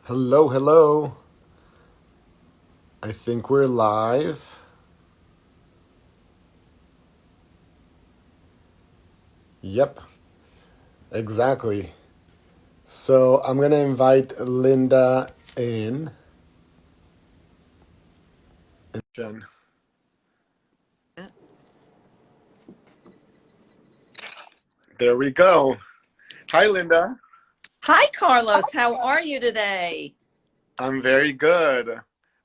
Hello, hello. I think we're live. Yep, exactly. So I'm going to invite Linda in. Jen. There we go. Hi, Linda. Hi, Carlos. How are you today? I'm very good.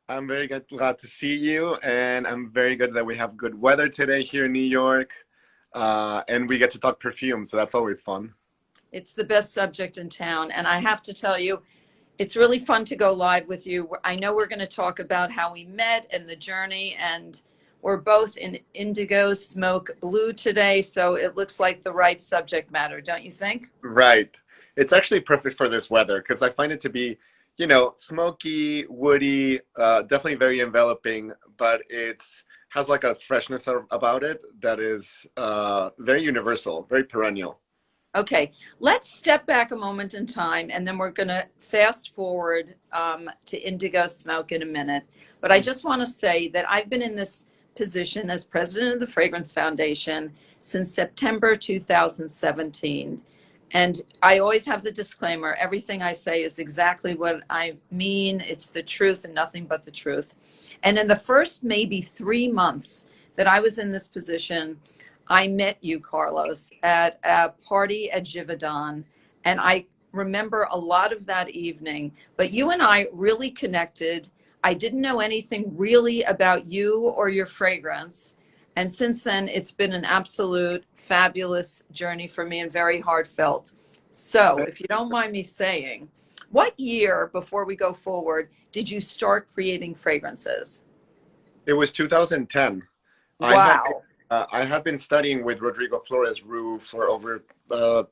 I'm very glad to see you, and I'm very good that we have good weather today here in New York, and we get to talk perfume, so that's always fun. It's the best subject in town. And I have to tell you, it's really fun to go live with you. I know we're going to talk about how we met and the journey, and we're both in indigo smoke blue today. So it looks like the right subject matter, don't you think? Right. It's actually perfect for this weather because I find it to be, smoky, woody, definitely very enveloping, but it's has like a freshness about it that is very universal, very perennial. Okay, let's step back a moment in time and then we're going to fast forward to indigo smoke in a minute. But I just want to say that I've been in this position as president of the Fragrance Foundation since September 2017. And I always have the disclaimer everything I say is exactly what I mean. It's the truth and nothing but the truth. And in the first maybe 3 months that I was in this position, I met you, Carlos, at a party at Givaudan, and I remember a lot of that evening. But you and I really connected. I didn't know anything really about you or your fragrance. And since then, it's been an absolute fabulous journey for me and very heartfelt. So, if you don't mind me saying, what year before we go forward did you start creating fragrances? It was 2010. I had Wow. I had been studying with Rodrigo Flores Rue for over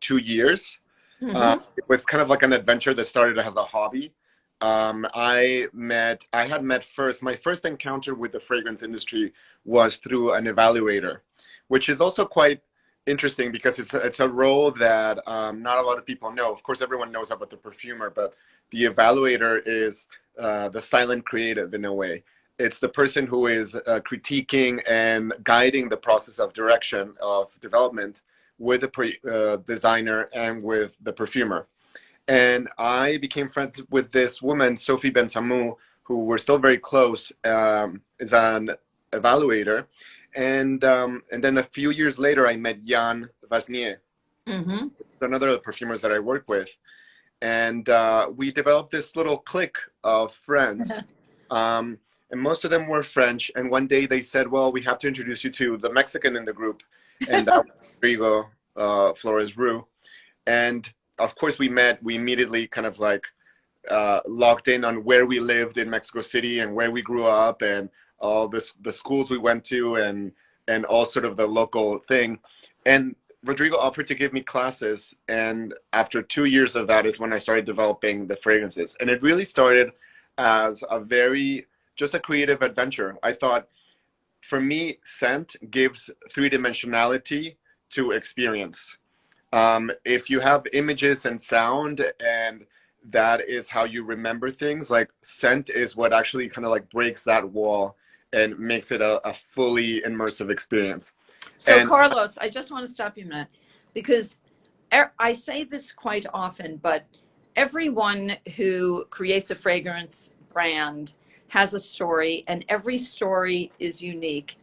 2 years. Hmm. It was kind of like an adventure that started as a hobby. I had met first, my first encounter with the fragrance industry was through an evaluator, which is also quite interesting because it's a role that not a lot of people know. Of course, everyone knows about the perfumer, but the evaluator is the silent creative in a way. It's the person who is critiquing and guiding the process of direction of development with the designer and with the perfumer. And I became friends with this woman, Sophie Ben Samu, who we're still very close, is an evaluator. And then a few years later, I met Jan Vasnier, Hmm. another of the perfumers that I work with. And we developed this little clique of friends. Um, and most of them were French. And one day they said, well, we have to introduce you to the Mexican in the group. And that was Rodrigo Flores Rue. And of course, we immediately kind of like locked in on where we lived in Mexico City and where we grew up and all this, the schools we went to and all sort of the local thing. And Rodrigo offered to give me classes. And after 2 years of that is when I started developing the fragrances. And it really started as just a creative adventure. I thought, for me, scent gives three-dimensionality to experience. If you have images and sound and that is how you remember things, like scent is what actually kind of like breaks that wall and makes it a fully immersive experience. So, And Carlos, I just want to stop you a minute because I say this quite often, but everyone who creates a fragrance brand has a story, and every story is unique.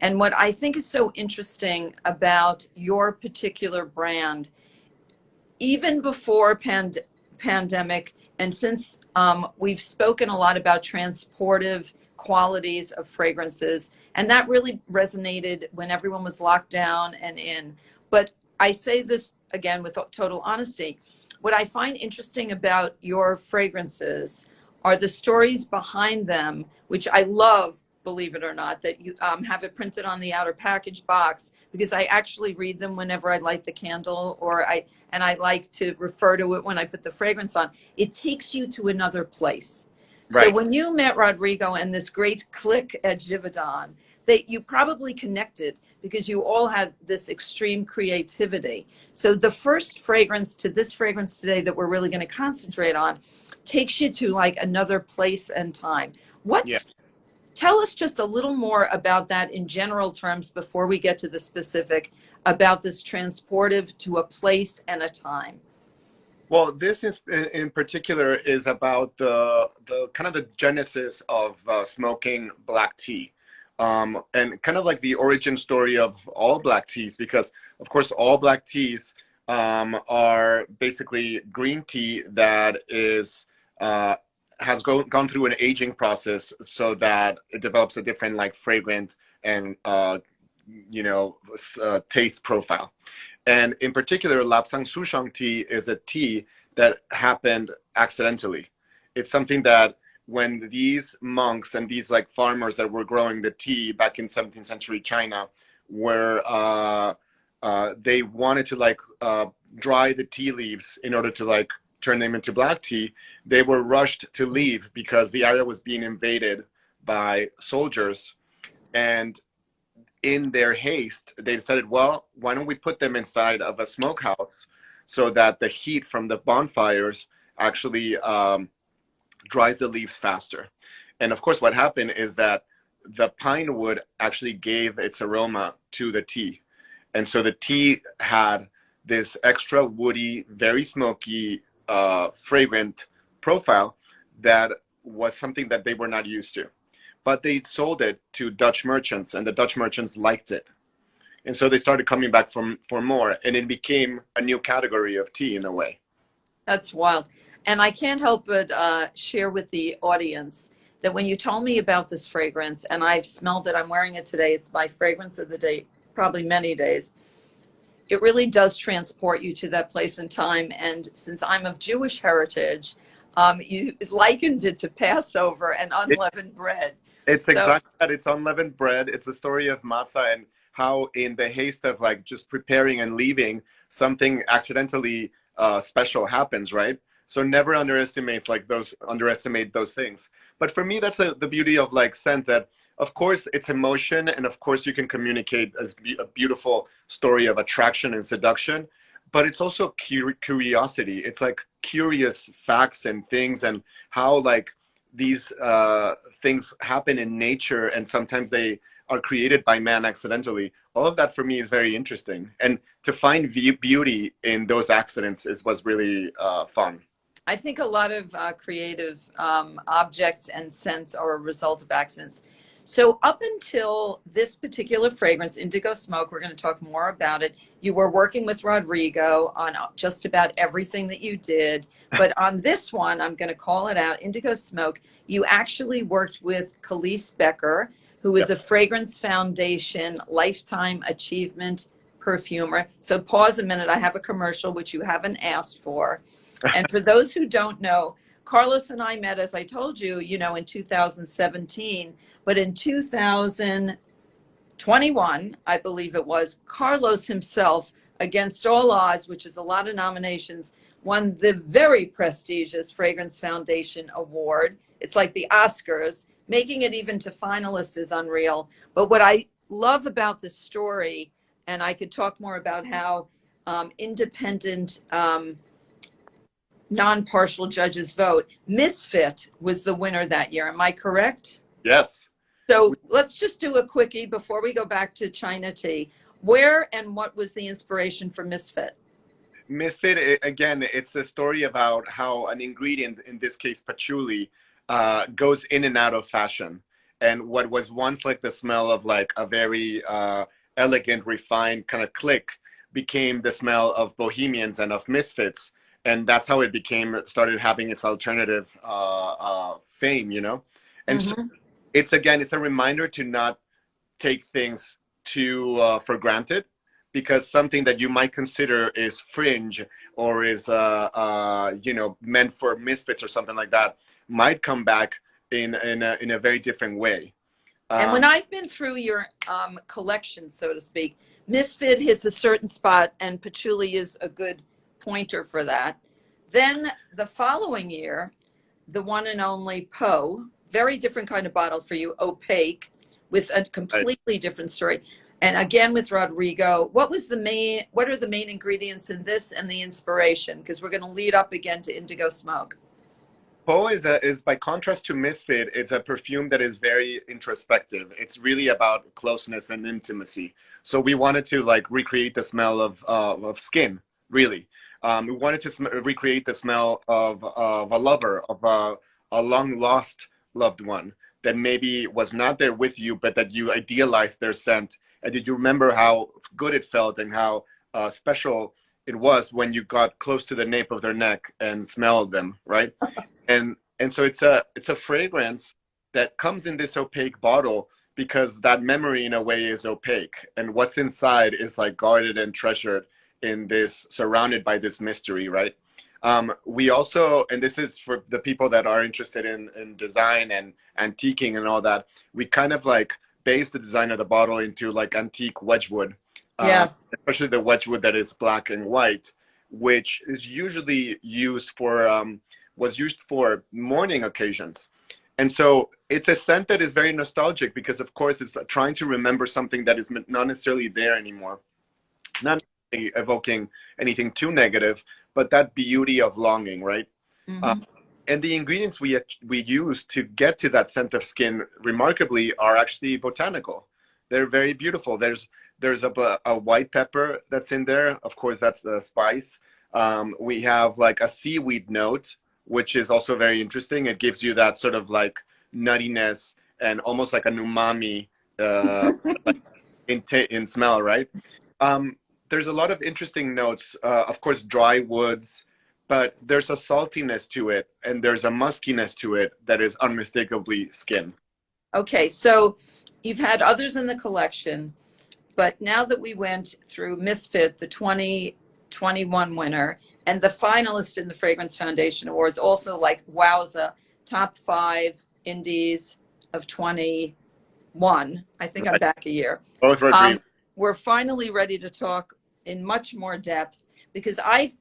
And what I think is so interesting about your particular brand, even before pandemic, and since we've spoken a lot about transportive qualities of fragrances, and that really resonated when everyone was locked down and in. But I say this again with total honesty. What I find interesting about your fragrances are the stories behind them, which I love, believe it or not, that you have it printed on the outer package box, because I actually read them whenever I light the candle, and I like to refer to it when I put the fragrance on. It takes you to another place. So right, when you met Rodrigo and this great clique at Givaudan, that you probably connected because you all had this extreme creativity. So the first fragrance to this fragrance today that we're really going to concentrate on takes you to like another place and time. Yeah. Tell us just a little more about that in general terms before we get to the specific about this transportive to a place and a time. Well, this is in particular is about the kind of the genesis of smoking black tea, and kind of like the origin story of all black teas, because of course all black teas are basically green tea that is has gone through an aging process so that it develops a different like fragrant and taste profile. And in particular, Lapsang Souchong tea is a tea that happened accidentally. It's something that when these monks and these like farmers that were growing the tea back in 17th century China were they wanted to like dry the tea leaves in order to like turn them into black tea. They were rushed to leave because the area was being invaded by soldiers, and in their haste, they decided, well, why don't we put them inside of a smokehouse so that the heat from the bonfires actually dries the leaves faster. And of course, what happened is that the pine wood actually gave its aroma to the tea. And so the tea had this extra woody, very smoky, fragrant profile that was something that they were not used to. But they sold it to Dutch merchants, and the Dutch merchants liked it. And so they started coming back for more, and it became a new category of tea in a way. That's wild. And I can't help but share with the audience that when you told me about this fragrance, and I've smelled it, I'm wearing it today, it's my fragrance of the day, probably many days. It really does transport you to that place and time. And since I'm of Jewish heritage, you likened it to Passover and unleavened bread. It's So, exactly that. It's unleavened bread. It's the story of matzah and how in the haste of like just preparing and leaving, something accidentally special happens, right? So never underestimate those things. But for me, that's the beauty of like scent, that of course it's emotion, and of course you can communicate as a beautiful story of attraction and seduction, but it's also curiosity. It's like curious facts and things, and how like these things happen in nature, and sometimes they are created by man accidentally. All of that for me is very interesting, and to find beauty in those accidents was really fun. I think a lot of creative objects and scents are a result of accidents. So up until this particular fragrance, Indigo Smoke, we're going to talk more about it. You were working with Rodrigo on just about everything that you did. But on this one, I'm going to call it out, Indigo Smoke, you actually worked with Khalees Becker, who is Yep. a Fragrance Foundation Lifetime Achievement Perfumer. So pause a minute. I have a commercial, which you haven't asked for. And for those who don't know, Carlos and I met, as I told you, in 2017. But in 2021, I believe it was, Carlos himself, against all odds, which is a lot of nominations, won the very prestigious Fragrance Foundation Award. It's like the Oscars. Making it even to finalists is unreal. But what I love about this story, and I could talk more about how independent, non-partial judges vote, Misfit was the winner that year. Am I correct? Yes. So let's just do a quickie before we go back to China Tea. Where and what was the inspiration for Misfit? Misfit, again, it's a story about how an ingredient, in this case patchouli, goes in and out of fashion. And what was once like the smell of like a very elegant, refined kind of clique became the smell of bohemians and of misfits. And that's how it started having its alternative fame, And so Mm-hmm. it's a reminder to not take things too for granted, because something that you might consider is fringe or is meant for misfits or something like that might come back in a very different way. And when I've been through your collection, so to speak, Misfit hits a certain spot, and patchouli is a good pointer for that. Then the following year, the one and only Poe, very different kind of bottle for you, opaque, with a completely different story. And again, with Rodrigo, what are the main ingredients in this and the inspiration? Because we're going to lead up again to Indigo Smoke. Poe is by contrast to Misfit, it's a perfume that is very introspective. It's really about closeness and intimacy. So we wanted to like recreate the smell of skin, really. We wanted to recreate the smell of a lover, of a long lost loved one that maybe was not there with you, but that you idealized their scent, and did you remember how good it felt and how special it was when you got close to the nape of their neck and smelled them, right? And so it's a fragrance that comes in this opaque bottle because that memory in a way is opaque, and what's inside is like guarded and treasured in this, surrounded by this mystery, right? We also, and this is for the people that are interested in design and antiquing and all that, we kind of like base the design of the bottle into like antique Wedgwood, Yes. especially the Wedgwood that is black and white, which is usually used for was used for mourning occasions. And so it's a scent that is very nostalgic because, of course, it's trying to remember something that is not necessarily there anymore, not evoking anything too negative, but that beauty of longing, right? Mm-hmm. And the ingredients we use to get to that scent of skin, remarkably, are actually botanical. They're very beautiful. There's a white pepper that's in there. Of course, that's the spice. We have like a seaweed note, which is also very interesting. It gives you that sort of like nuttiness and almost like an umami in smell, right? There's a lot of interesting notes. Of course, dry woods, but there's a saltiness to it and there's a muskiness to it that is unmistakably skin. Okay, so you've had others in the collection, but now that we went through Misfit, the 2021 winner, and the finalist in the Fragrance Foundation Awards, also like wowza, top 5 indies of 21. I think I'm back a year. Both were green. We're finally ready to talk in much more depth because I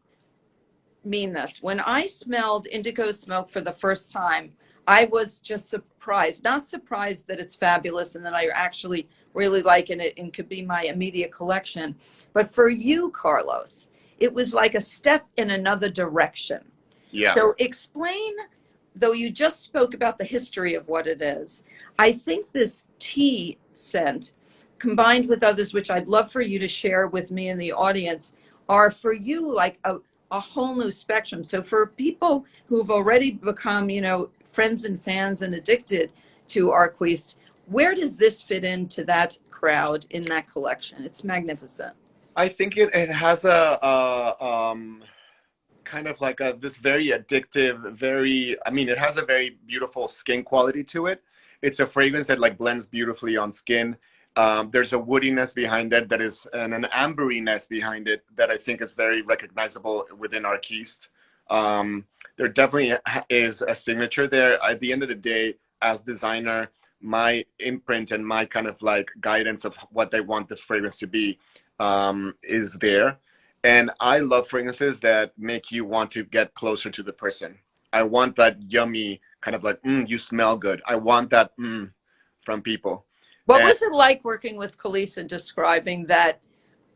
mean this. When I smelled Indigo Smoke for the first time, I was just surprised. Not surprised that it's fabulous and that I actually really like it and could be my immediate collection. But for you, Carlos, it was like a step in another direction. Yeah. So explain, though you just spoke about the history of what it is, I think this tea scent, combined with others, which I'd love for you to share with me and the audience, are for you like a whole new spectrum. So for people who've already become, friends and fans and addicted to Arquiste, where does this fit into that crowd in that collection? It's magnificent. I think it has a kind of like this very addictive, it has a very beautiful skin quality to it. It's a fragrance that like blends beautifully on skin. There's a woodiness behind it that is, and an amberiness behind it that I think is very recognizable within Arquiste. There definitely is a signature there. At the end of the day, as designer, my imprint and my kind of like guidance of what I want the fragrance to be is there. And I love fragrances that make you want to get closer to the person. I want that yummy kind of like, you smell good. I want that from people. What was it like working with Khalees and describing that,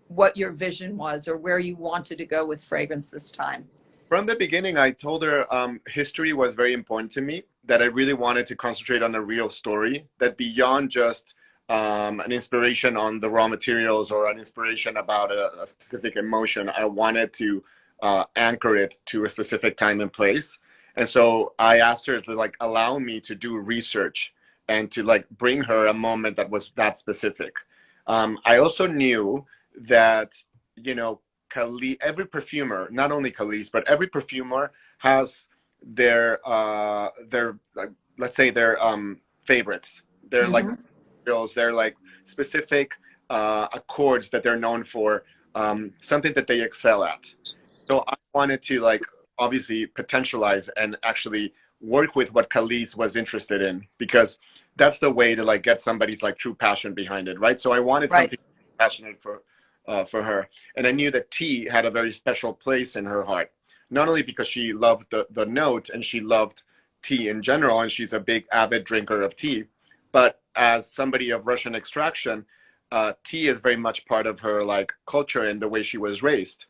what your vision was or where you wanted to go with fragrance this time? From the beginning, I told her history was very important to me, that I really wanted to concentrate on a real story, that beyond just an inspiration on the raw materials or an inspiration about a specific emotion, I wanted to anchor it to a specific time and place. And so I asked her to like allow me to do research and to like bring her a moment that was that specific. I also knew that, every perfumer, not only Khalees, but every perfumer has their let's say their favorites. They're like they're like specific accords that they're known for, something that they excel at. So I wanted to like obviously potentialize and actually work with what Khalees was interested in, because that's the way to like get somebody's like true passion behind it, right? So I wanted something passionate for her, and I knew that tea had a very special place in her heart, not only because she loved the note and she loved tea in general, and she's a big avid drinker of tea, but as somebody of Russian extraction, tea is very much part of her like culture and the way she was raised.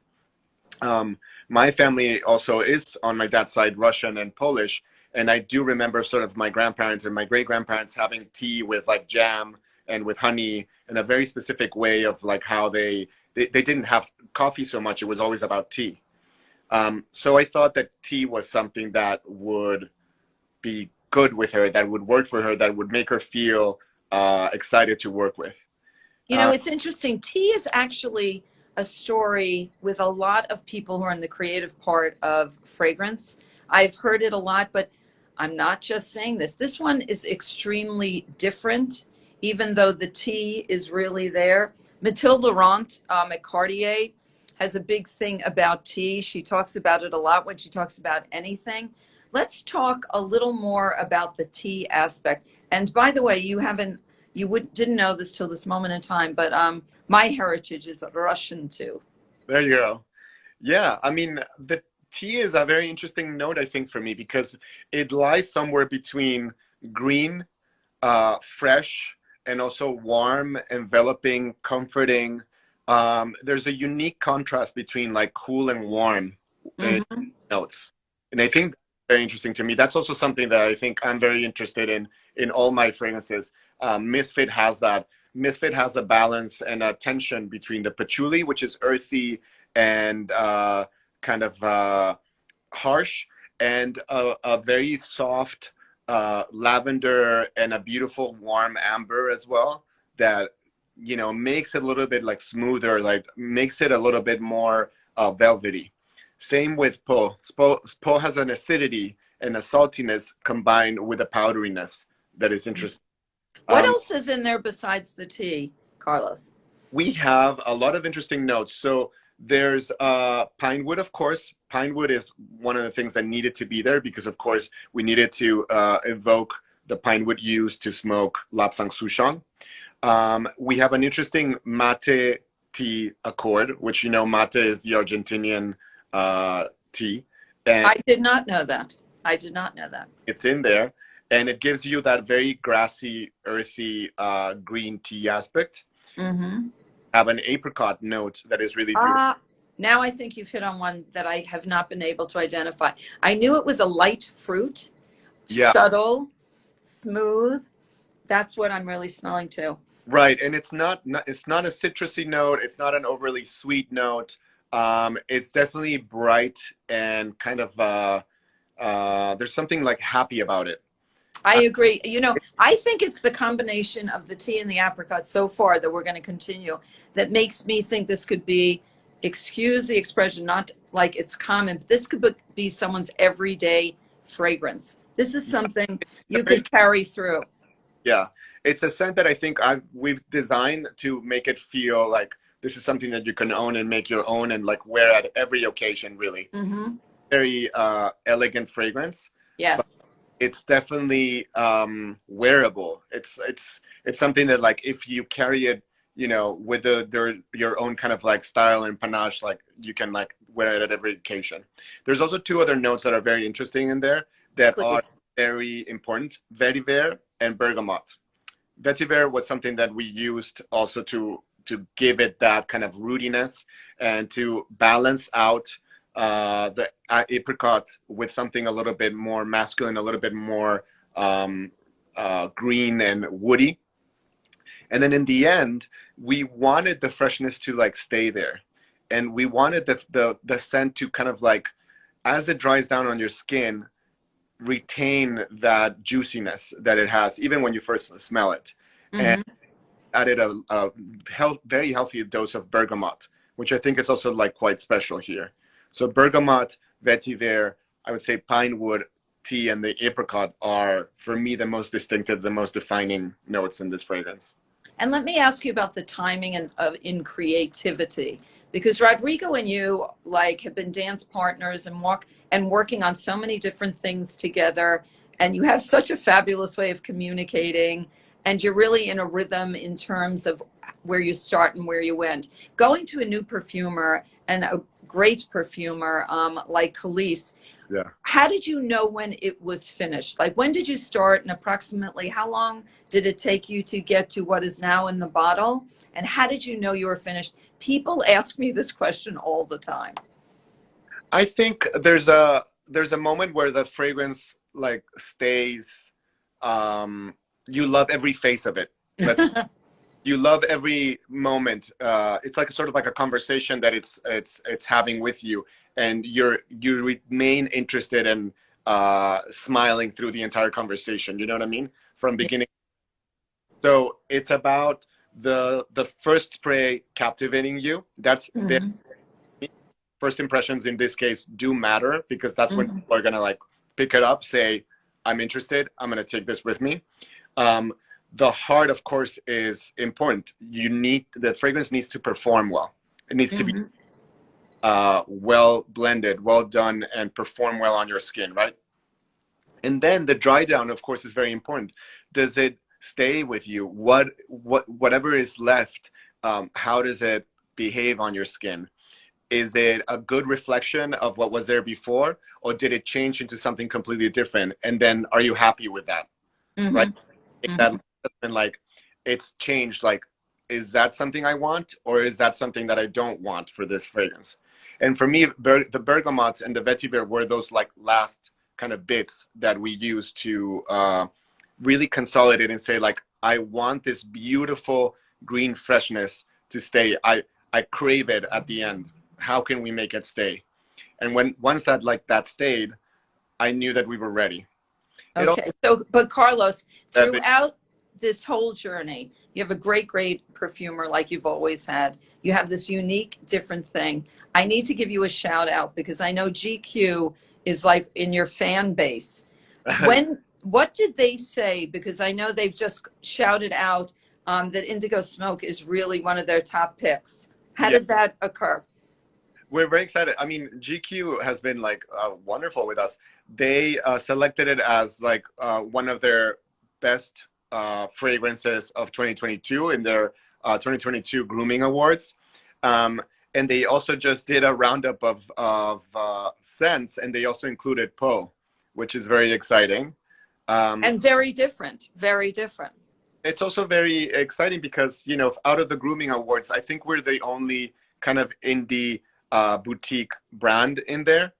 My family also is on my dad's side Russian and Polish, and I do remember sort of my grandparents and my great grandparents having tea with like jam and with honey in a very specific way of like how they didn't have coffee so much. It was always about tea. So I thought that tea was something that would be good with her, that would work for her, that would make her feel excited to work with. You know, it's interesting. Tea is actually a story with a lot of people who are in the creative part of fragrance. I've heard it a lot, but I'm not just saying this. This one is extremely different, even though the tea is really there. Mathilde Laurent at Cartier has a big thing about tea. She talks about it a lot when she talks about anything. Let's talk a little more about the tea aspect. And by the way, didn't know this till this moment in time, but my heritage is Russian too. There you go. Yeah, I mean, the tea is a very interesting note, I think, for me because it lies somewhere between green, fresh, and also warm, enveloping, comforting. There's a unique contrast between like cool and warm notes, and I think that's very interesting to me. That's also something that I think I'm very interested in all my fragrances. Misfit has that. Misfit has a balance and a tension between the patchouli, which is earthy and kind of harsh, and a very soft lavender and a beautiful warm amber as well that, you know, makes it a little bit like smoother, like makes it a little bit more velvety. Same with Po. Po has an acidity and a saltiness combined with a powderiness that is interesting. What else is in there besides the tea, Carlos? We have a lot of interesting notes. So there's pine wood, of course. Pine wood is one of the things that needed to be there because, of course, we needed to evoke the pine wood used to smoke Lapsang Souchong. We have an interesting mate tea accord, which, you know, mate is the Argentinian tea. And I did not know that. I did not know that. it's in there. And it gives you that very grassy, earthy green tea aspect. Mm-hmm. Have an apricot note that is really beautiful. Now I think you've hit on one that I have not been able to identify. I knew it was a light fruit, subtle, smooth. That's what I'm really smelling too. Right, and it's not a citrusy note. It's not an overly sweet note. It's definitely bright and kind of there's something like happy about it. I agree. You know, I think it's the combination of the tea and the apricot so far that we're going to continue that makes me think this could be, excuse the expression, not like it's common, but this could be someone's everyday fragrance. This is something you could carry through. Yeah, it's a scent that I think we've designed to make it feel like this is something that you can own and make your own and like wear at every occasion, really. Mm-hmm. Very elegant fragrance. Yes. It's definitely wearable. It's something that like if you carry it, you know, with your own kind of like style and panache, like you can like wear it at every occasion. There's also two other notes that are very interesting in there that are very important: vetiver and bergamot. Vetiver was something that we used also to give it that kind of rootiness and to balance out the apricot with something a little bit more masculine, a little bit more green and woody. And then in the end, we wanted the freshness to like stay there. And we wanted the scent to kind of like, as it dries down on your skin, retain that juiciness that it has, even when you first smell it. Mm-hmm. And added a very healthy dose of bergamot, which I think is also like quite special here. So bergamot, vetiver, I would say pine wood, tea, and the apricot are, for me, the most distinctive, the most defining notes in this fragrance. And let me ask you about the timing and in creativity, because Rodrigo and you like have been dance partners and working on so many different things together, and you have such a fabulous way of communicating, and you're really in a rhythm in terms of where you start and where you end. Going to a new perfumer and a great perfumer like Khalees, Yeah. How did you know when it was finished? Like, when did you start, and approximately how long did it take you to get to what is now in the bottle? And how did you know you were finished? People ask me this question all the time. I think there's a moment where the fragrance like stays. You love every face of it. Let's You love every moment. It's like sort of like a conversation that it's having with you, and you remain interested and smiling through the entire conversation. You know what I mean? From beginning. So it's about the first spray captivating you. That's very Mhm. first impressions in this case do matter, because that's when Mhm. people are gonna like pick it up, say, I'm interested, I'm gonna take this with me. Um, the heart, of course, is important. The fragrance needs to perform well. It needs to be Mhm. well blended, well done, and perform well on your skin, right? And then the dry down, of course, is very important. Does it stay with you? Whatever is left, how does it behave on your skin? Is it a good reflection of what was there before, or did it change into something completely different? And then are you happy with that? Right? Mhm. Take that Mhm. and like it's changed. Like, is that something I want, or is that something that I don't want for this fragrance? And for me, the bergamots and the vetiver were those like last kind of bits that we use to really consolidate and say like, I want this beautiful green freshness to stay. I crave it at the end. How can we make it stay? And once that stayed, I knew that we were ready. It also Okay. So, but Carlos, throughout this whole journey, you have a great, great perfumer like you've always had. You have this unique, different thing. I need to give you a shout out because I know GQ is like in your fan base. What did they say? Because I know they've just shouted out that Indigo Smoke is really one of their top picks. How yeah, did that occur? we're very excited. I mean, GQ has been like wonderful with us. They selected it as like one of their best fragrances of 2022 in their 2022 grooming awards. Um, and they also just did a roundup of scents, and they also included Poe, which is very exciting. Um, And very different, very different. it's also very exciting because, out of the grooming awards, I think we're the only kind of indie boutique brand in there.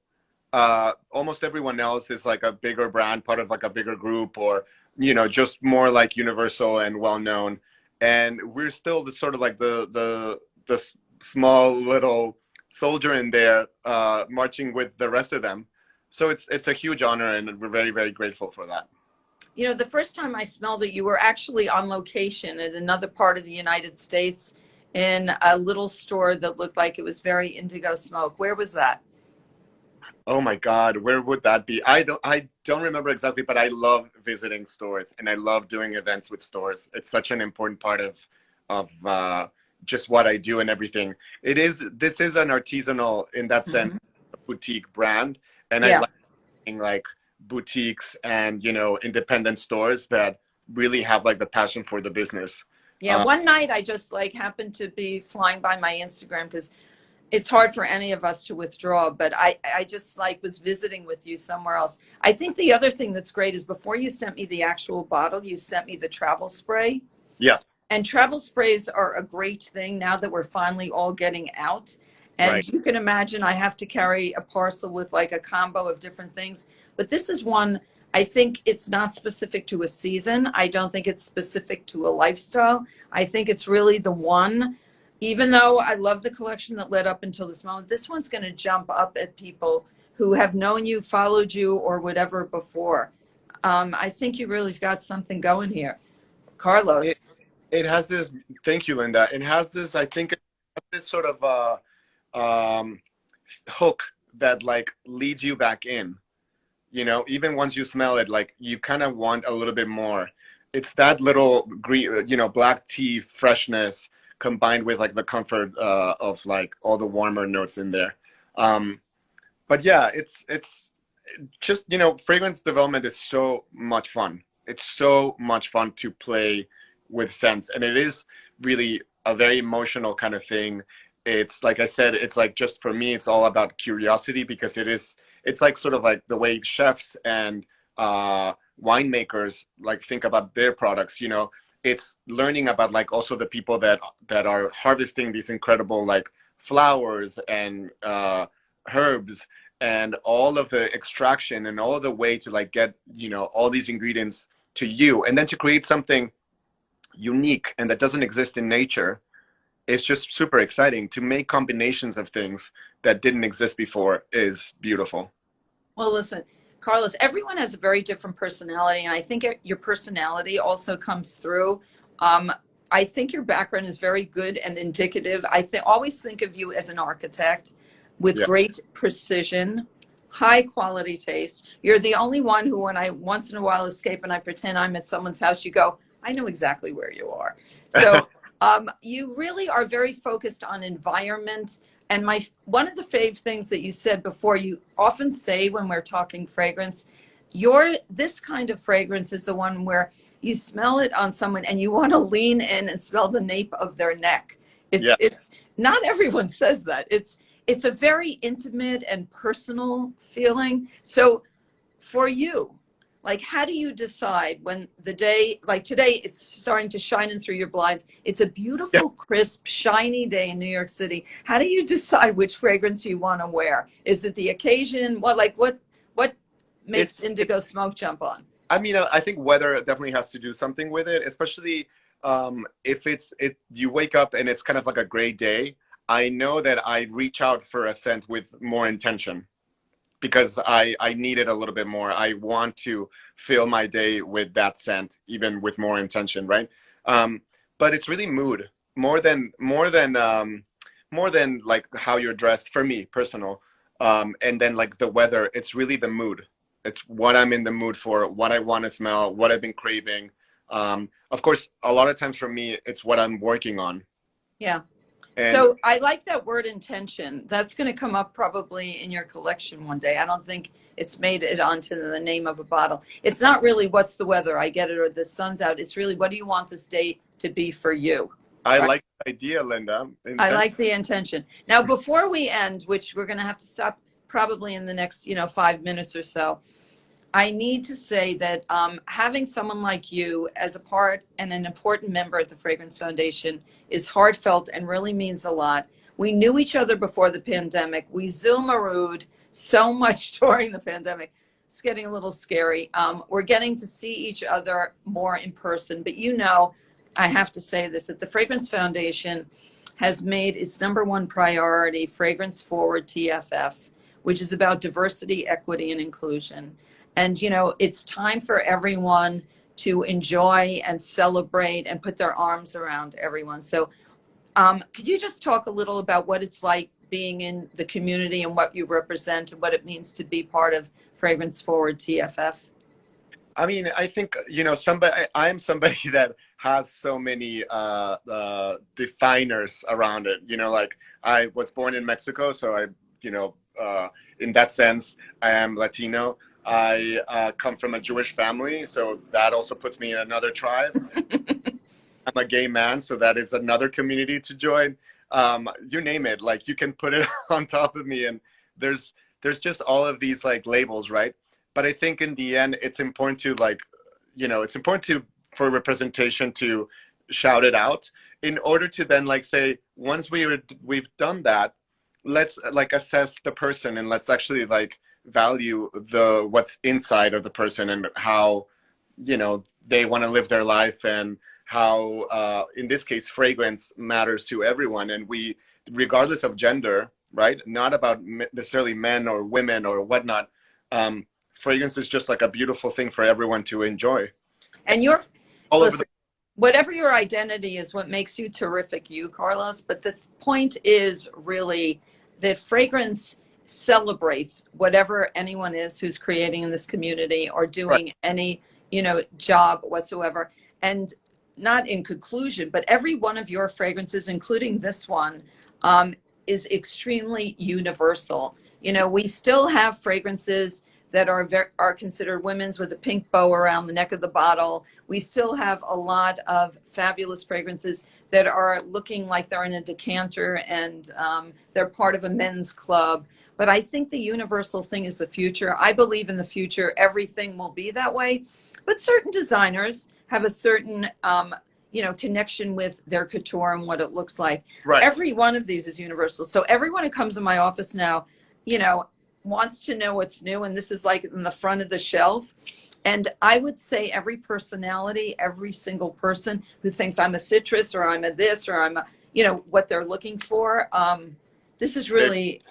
Almost everyone else is like a bigger brand, part of like a bigger group, or just more like universal and well known. And we're still the sort of like the small little soldier in there, marching with the rest of them. So it's a huge honor, and we're very, very grateful for that. You know, the first time I smelled it, you were actually on location in another part of the United States in a little store that looked like it was very indigo smoke. Where was that? Oh my God, where would that be? I don't remember exactly, but I love visiting stores, and I love doing events with stores. It's such an important part of just what I do and everything. This is an artisanal, in that sense, Hmm. boutique brand, and I Yeah. like being like boutiques and independent stores that really have like the passion for the business. Yeah. Uh, One night I just like happened to be flying by my Instagram because it's hard for any of us to withdraw, but I just like was visiting with you somewhere else. I think the other thing that's great is before you sent me the actual bottle, you sent me the travel spray. yeah, And travel sprays are a great thing now that we're finally all getting out. right. And you can imagine I have to carry a parcel with like a combo of different things. But this is one, I think it's not specific to a season. I don't think it's specific to a lifestyle. I think it's really the one, even though I love the collection that led up until this moment, this one's going to jump up at people who have known you, followed you, or whatever before. I think you really got something going here, It Carlos. it has this. Thank you, Linda. It has this. I think it has this sort of um, hook that like leads you back in. Even once you smell it, like you kind of want a little bit more. It's that little green, black tea freshness combined with like the comfort of like all the warmer notes in there. Um, but yeah, it's just fragrance development is so much fun. It's so much fun to play with scents, and it is really a very emotional kind of thing. It's like I said, it's like just for me, it's all about curiosity because it's like sort of like the way chefs and winemakers like think about their products, you know. It's learning about like also the people that are harvesting these incredible like flowers and herbs and all of the extraction and all of the way to like get, you know, all these ingredients to you and then to create something unique and that doesn't exist in nature. It's just super exciting to make combinations of things that didn't exist before is beautiful. Well, listen, Carlos, everyone has a very different personality, and I think your personality also comes through. Um, I think your background is very good and indicative. Always think of you as an architect with Yeah. great precision, high quality taste. You're the only one who, when I once in a while escape and I pretend I'm at someone's house, you go, I know exactly where you are. So you really are very focused on environment. And one of the fave things that you said before, you often say when we're talking fragrance, this kind of fragrance is the one where you smell it on someone and you want to lean in and smell the nape of their neck. Yeah. It's not everyone says that. It's a very intimate and personal feeling. So for you, like, how do you decide when the day, like today, it's starting to shine in through your blinds. It's a Yeah. beautiful, crisp, shiny day in New York City. How do you decide which fragrance you want to wear? Is it the occasion? What makes It indigo smoke jump on? I mean, I think weather definitely has to do something with it, especially if you wake up and it's kind of like a gray day. I know that I reach out for a scent with more intention because I need it a little bit more. I want to fill my day with that scent, even with more intention, right? But it's really mood more than like how you're dressed for me, personal. And then like the weather, it's really the mood. It's what I'm in the mood for, what I want to smell, what I've been craving. Of course, a lot of times for me, it's what I'm working on. Yeah. And So I like that word intention. That's going to come up probably in your collection one day. I don't think it's made it onto the name of a bottle. It's not really what's the weather, I get it, or the sun's out. It's really what do you want this day to be for you? I Right? like the idea, Linda. I like the intention. Now, before we end, which we're going to have to stop probably in the next, 5 minutes or so, I need to say that having someone like you as a part and an important member at the Fragrance Foundation is heartfelt and really means a lot. We knew each other before the pandemic. We Zoomarooed so much during the pandemic. It's getting a little scary. We're getting to see each other more in person. But I have to say this, that the Fragrance Foundation has made its number one priority Fragrance Forward TFF, which is about diversity, equity, and inclusion. And, it's time for everyone to enjoy and celebrate and put their arms around everyone. So could you just talk a little about what it's like being in the community and what you represent and what it means to be part of Fragrance Forward TFF? I mean, I think, I'm somebody that has so many definers around it. Like I was born in Mexico, so in that sense, I am Latino. I come from a Jewish family, so that also puts me in another tribe. I'm a gay man, so that is another community to join. You name it, like you can put it on top of me, and there's just all of these like labels, right? But I think in the end, it's important to it's important for representation to shout it out in order to then like say once we've done that, let's like assess the person and let's actually like value what's inside of the person and how they want to live their life and how in this case fragrance matters to everyone, and we, regardless of gender, right, not about necessarily men or women or whatnot, fragrance is just like a beautiful thing for everyone to enjoy And all over listen, whatever your identity is, what makes you terrific, you, Carlos. But the point is really that fragrance celebrates whatever anyone is who's creating in this community or doing right. any, job whatsoever. And not in conclusion, but every one of your fragrances, including this one, is extremely universal. We still have fragrances that are considered women's with a pink bow around the neck of the bottle. We still have a lot of fabulous fragrances that are looking like they're in a decanter and they're part of a men's club. But I think the universal thing is the future. I believe in the future, everything will be that way. But certain designers have a certain, connection with their couture and what it looks like. Right. Every one of these is universal. So everyone who comes in my office now, wants to know what's new. And this is like in the front of the shelf. And I would say every personality, every single person who thinks I'm a citrus or I'm a this or I'm a, what they're looking for. This is really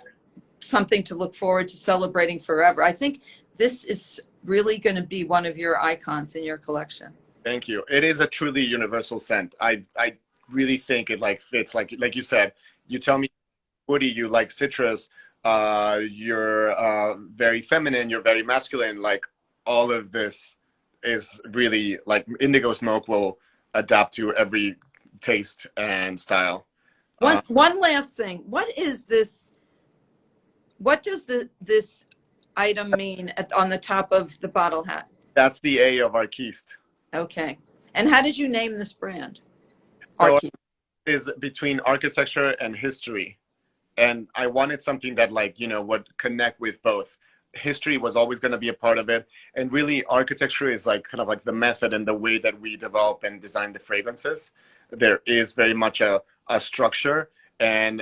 something to look forward to celebrating forever. I think this is really going to be one of your icons in your collection. Thank you. It is a truly universal scent. I really think it fits, like you said. You tell me, Woody, you like citrus. You're very feminine. You're very masculine. Like all of this is really like indigo smoke will adapt to every taste and style. One last thing. What is this? What does this item mean on the top of the bottle hat? That's the A of Arquiste. Okay. And how did you name this brand? So Arquiste. it is between architecture and history. And I wanted something that would connect with both. History was always going to be a part of it. And really architecture is like kind of like the method and the way that we develop and design the fragrances. There is very much a structure, and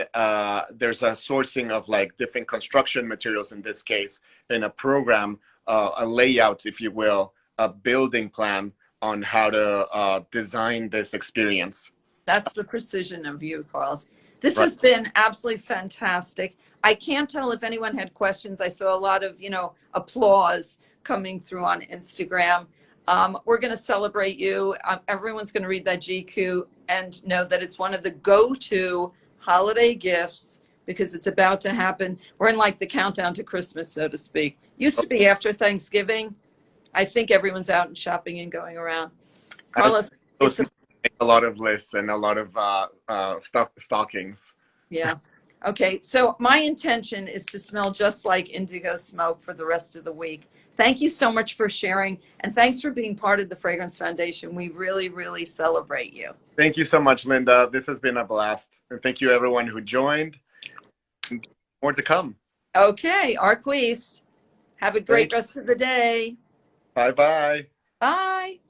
there's a sourcing of like different construction materials in this case, in a program, a layout, if you will, a building plan on how to design this experience. That's the precision of you, Carlos. This has been absolutely fantastic. I can't tell if anyone had questions. I saw a lot of, applause coming through on Instagram. We're going to celebrate you. Everyone's going to read that GQ and know that it's one of the go-to holiday gifts because it's about to happen. We're in like the countdown to Christmas, so to speak. Used to be after Thanksgiving. I think everyone's out and shopping and going around. Carlos, make a lot of lists and a lot of stockings. Yeah. Okay. So my intention is to smell just like indigo smoke for the rest of the week. Thank you so much for sharing. And thanks for being part of the Fragrance Foundation. We really, really celebrate you. Thank you so much, Linda. This has been a blast. And thank you everyone who joined. More to come. Okay. Arquiste. Have a great rest of the day. Bye-bye. Bye.